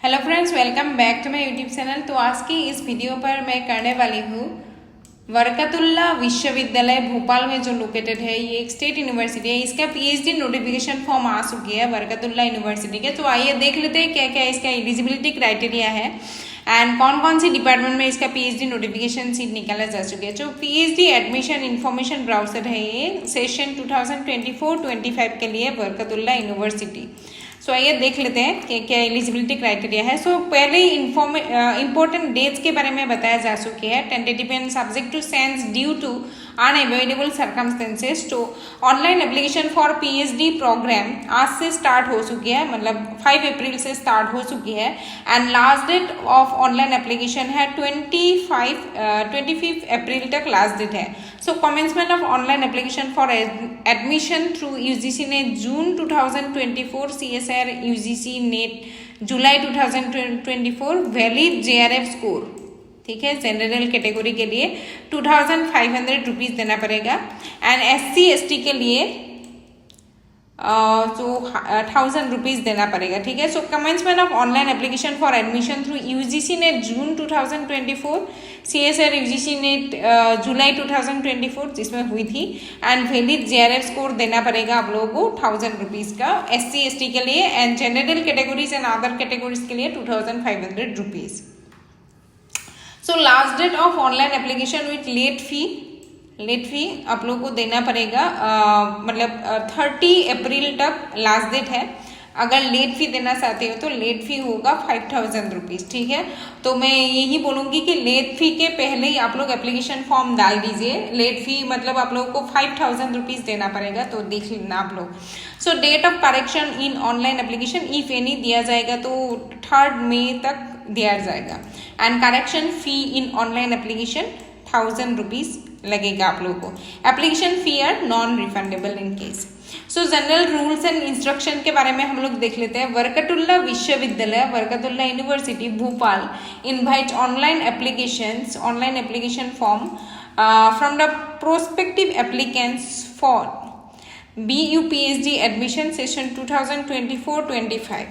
Hello friends, welcome back to my YouTube channel. तो आज की इस वीडियो पर मैं करने वाली हूँ बरकतुल्लाह विश्वविद्यालय भोपाल में जो लोकेटेड है, ये एक स्टेट यूनिवर्सिटी है। इसका पीएचडी नोटिफिकेशन फॉर्म आ चुकी है बरकतुल्लाह यूनिवर्सिटी के। तो आइए देख लेते हैं क्या क्या इसका एलिजिबिलिटी क्राइटेरिया है एंड कौन कौन सी डिपार्टमेंट में इसका पीएचडी नोटिफिकेशन सीट निकाला जा चुका है। जो पीएचडी एडमिशन इंफॉर्मेशन ब्राउजर है, ये सेशन 2024-25 के लिए बरकतुल्लाह यूनिवर्सिटी। सो आइए देख लेते हैं कि क्या एलिजिबिलिटी क्राइटेरिया है। सो पहले इंपॉर्टेंट डेट्स के बारे में बताया जा चुकी है। Tentative and subject to sense due to unavoidable circumstances. तो online application for PhD program आज से स्टार्ट हो चुकी है, मतलब 5 अप्रैल से स्टार्ट हो चुकी है and last date of online application है 25 अप्रैल तक लास्ट डेट है। So commencement of online application for admission through UGC NET June 2024, CSIR UGC NET July 2024, valid JRF score. ठीक है, जनरल कैटेगरी के लिए 2500 रुपीज़ देना पड़ेगा एंड SC ST के लिए 1000 रुपीज़ देना पड़ेगा। ठीक है, so commencement of online application for admission through UGC NET June 2024, CSIR UGC NET July 2024 जिसमें हुई थी एंड वैलिड JRF स्कोर देना पड़ेगा आप लोगों को 1000 रुपीज़ का SC ST के लिए and general categories and other categories के लिए 2500 rupees. So last date of online application with late fee आप लोगों को देना पड़ेगा, मतलब 30 अप्रैल तक लास्ट डेट है। अगर लेट फी देना चाहते हो तो लेट फी होगा 5000 रुपीज़। ठीक है, तो मैं यही बोलूँगी कि लेट फी के पहले ही आप लोग एप्लीकेशन फॉर्म डाल दीजिए। लेट फी मतलब आप लोगों को 5000 रुपीज़ देना पड़ेगा, तो देख लेना आप लोग। So date of correction in online application if any दिया जाएगा तो 3 मई तक दिया जाएगा and correction fee in online application 1000 rupees लगेगा आप लोगों को। Application fee are non refundable in case. So general rules and instruction के बारे में हम लोग देख लेते हैं। बरकतुल्लाह विश्वविद्यालय Barkatullah university Bhopal invite online application form from the prospective applicants for BU PhD admission session 2024-25.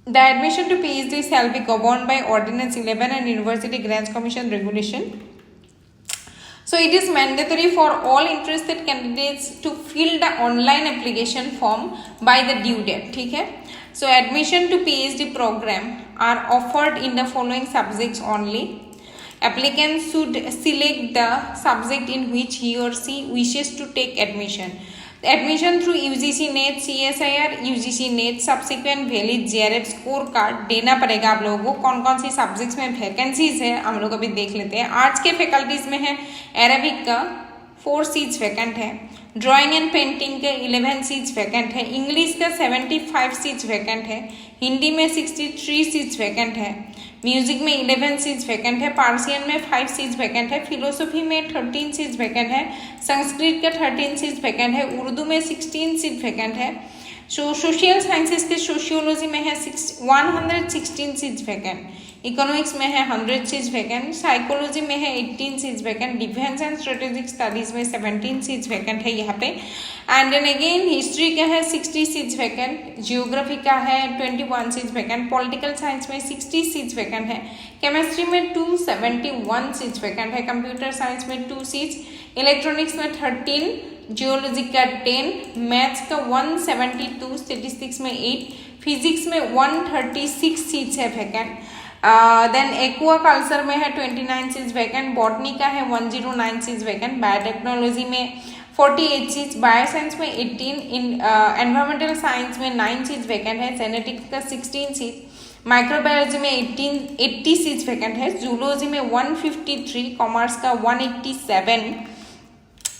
The admission to PhD shall be governed by Ordinance 11 and University Grants Commission regulation. So it is mandatory for all interested candidates to fill the online application form by the due date. ठीक है, so admission to PhD program are offered in the following subjects only. Applicants should select the subject in which he or she wishes to take admission. Admission through UGC net, CSIR UGC net, subsequent valid JRF score card देना पड़ेगा आप लोगों को। कौन कौन सी subjects में vacancies है हम लोग अभी देख लेते हैं। आर्ट्स के फैकल्टीज में है अरेबिक का 4 सीट्स वैकेंट है, ड्राइंग एंड पेंटिंग के 11 सीट्स वैकेंट है, इंग्लिश का 75 सीट्स वैकेंट है, हिंदी में 63 सीट्स वैकेंट है, म्यूजिक में 11 सीट्स वैकेंट है, पार्सियन में 5 सीट्स वैकेंट है, फिलोसफी में 13 सीट्स वैकेंट है, संस्कृत का 13 सीट्स वैकेंट है, उर्दू में 16 सीट वैकेंट है। सोशल साइंसेस के सोशियोलॉजी में है 116 सीट्स वैकेंट, इकोनॉमिक्स में है 100 सीट्स वैकेंट, साइकोलॉजी में है 18 seats vacant, defence and strategic studies में 17 सीट्स वैकेंट है यहाँ पे एंड देन अगेन हिस्ट्री का है 60 सीट्स वैकेंट, जियोग्राफी का है 21 सीट्स वैकेंट, पॉलिटिकल साइंस में 60 सीट्स वैकेंट है, केमिस्ट्री में 271 सीट्स वैकेंट है, कंप्यूटर साइंस में 2 सीट्स, इलेक्ट्रॉनिक्स में 13, जियोलॉजी का 10, मैथ्स का 172, स्टेटिस्टिक्स में 8, फिजिक्स में 136 सीट्स है वैकेंट। देन एक्वा कल्चर में है 29 सीट्स वैकेंट, बॉटनी का है 109 सीट्स वैकेंट, बायोटेक्नोलॉजी में 48 सीट्स, बायोसाइंस में 18, एनवायरमेंटल साइंस में 9 सीट्स वैकेंट है, जेनेटिक्स का 16 सीट्स, माइक्रोबायोलॉजी में 80 सीट्स वैकेंट है, जूलॉजी में 153, कॉमर्स का 187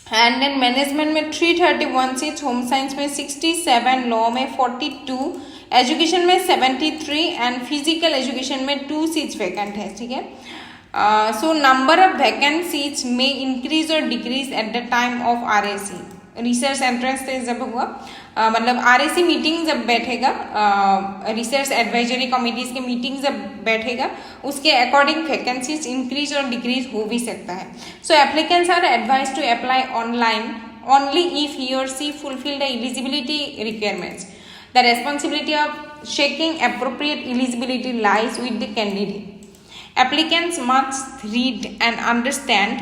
एंड देन मैनेजमेंट में 331 सीट्स, होम साइंस में 67, लॉ में 42, एजुकेशन में 73 एंड फिजिकल एजुकेशन में 2 सीट्स वैकेंट है। ठीक है, so number of vacant seats में इंक्रीज और decrease at the time of RAC research entrance test जब हुआ, मतलब RAC मीटिंग जब बैठेगा, रिसर्च एडवाइजरी कमिटीज के मीटिंग जब बैठेगा उसके अकॉर्डिंग वैकेंसीज इंक्रीज और डिक्रीज हो भी सकता है। So applicants are advise to apply online only if he or she fulfill the eligibility requirements. The responsibility of checking appropriate eligibility lies with the candidate. Applicants must read and understand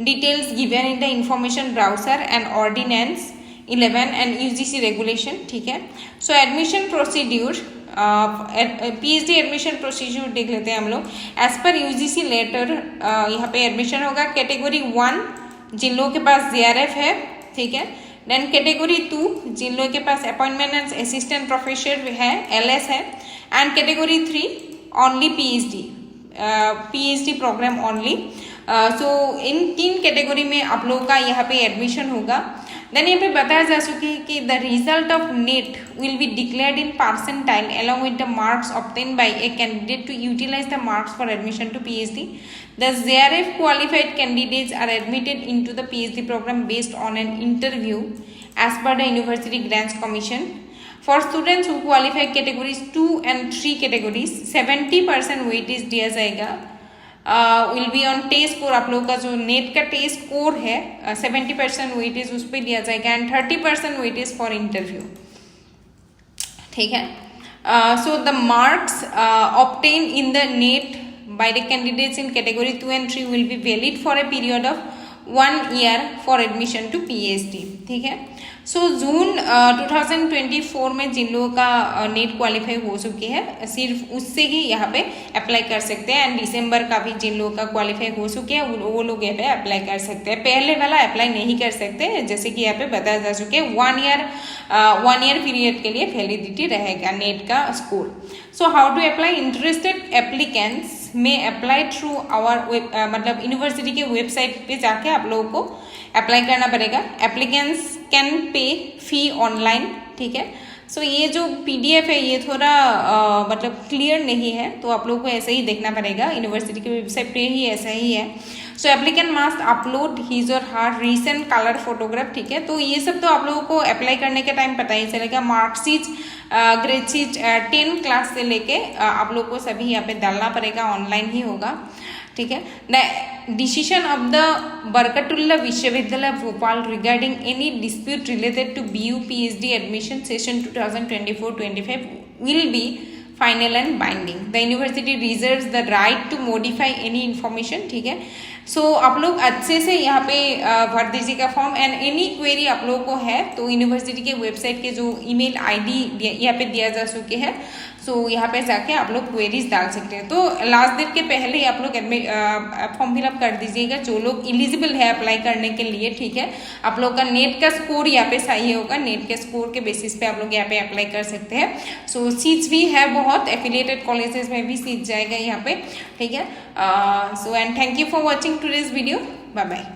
details given in the information browser and ordinance 11 and UGC regulation. ठीक है. So admission procedure, PhD admission procedure देख लेते हैं हम लोग. As per UGC letter यहाँ पे admission होगा. कैटेगरी 1 जिन लोगों के पास JRF है, ठीक है. देन कैटेगरी 2 जिन लोगों के पास अपॉइंटमेंट एंड असिस्टेंट प्रोफेसर है, LS है. And category 3 only PhD program only. So in 3 category में आप लोगों का यहाँ पे एडमिशन होगा. देन यहाँ पे बताया जा चुकी है कि the result of net will be declared in percentile along with the marks obtained by a candidate to utilize the marks for admission to PhD. The JRF qualified candidates are admitted into the PhD program based on an interview as per the University Grants Commission. For students who qualify categories 2 and 3 categories, 70% weightage दिया जाएगा. Will be on test score. आप लोगों का जो net का test score है 70% weightage उस पर दिया जाएगा एंड 30% वेटेज फॉर इंटरव्यू. ठीक है. So the marks obtain in the NET by the candidates in category 2 and 3 will be valid for a period of 1 year for admission to PhD. ठीक है. सो जून 2024 में जिन लोगों का नेट क्वालिफाई हो चुकी है सिर्फ उससे ही यहाँ पे अप्लाई कर सकते हैं. एंड दिसंबर का भी जिन लोगों का क्वालिफाई हो चुके हैं वो लोग यहाँ पे अप्लाई कर सकते हैं. पहले वाला अप्लाई नहीं कर सकते, जैसे कि यहाँ पे बताया जा चुके हैं. 1 year पीरियड के लिए वैलिडिटी रहेगा नेट का स्कोर. So how to apply. Interested applicants में अप्लाई थ्रू आवर मतलब यूनिवर्सिटी के वेबसाइट पे जाके आप लोगों को अप्लाई करना पड़ेगा. Applicants can pay fee online. ठीक है. सो ये जो PDF है ये थोड़ा मतलब क्लियर नहीं है, तो आप लोगों को ऐसे ही देखना पड़ेगा. यूनिवर्सिटी की वेबसाइट पे ही ऐसा ही है. सो एप्लीकेंट मस्ट अपलोड हिज और हर रीसेंट कलर फोटोग्राफ. ठीक है. तो ये सब तो आप लोगों को अप्लाई करने के टाइम पता ही चलेगा. मार्कशीट, ग्रेडशीट 10 क्लास से लेके आप लोग को सभी यहाँ पे डालना पड़ेगा. ऑनलाइन ही होगा. ठीक है. Decision of the Barkatullah Vishwavidyalaya Bhopal regarding any dispute related to BU PhD admission session 2024-25 will be final and binding. The university reserves the right to modify any information. ठीक है. सो आप लोग अच्छे से यहाँ पे भर दीजिएगा फॉर्म. एंड एनी क्वेरी आप लोगों को है तो यूनिवर्सिटी के वेबसाइट के जो email ID यहाँ पे दिया जा चुके हैं, सो यहाँ पे जाके आप लोग क्वेरीज डाल सकते हैं. तो लास्ट डेट के पहले ही आप लोग फॉर्म फिलअप कर दीजिएगा जो लोग एलिजिबल है अप्लाई करने के लिए. ठीक है. आप लोग का नेट का स्कोर यहाँ पे सही होगा. नेट के स्कोर के बेसिस पे आप लोग यहाँ पे अप्लाई कर सकते हैं. सो सीट्स भी है बहुत. एफिलिएटेड कॉलेजेस में भी सीट जाएगा यहाँ पे. ठीक है. So and thank you for watching today's video. Bye bye.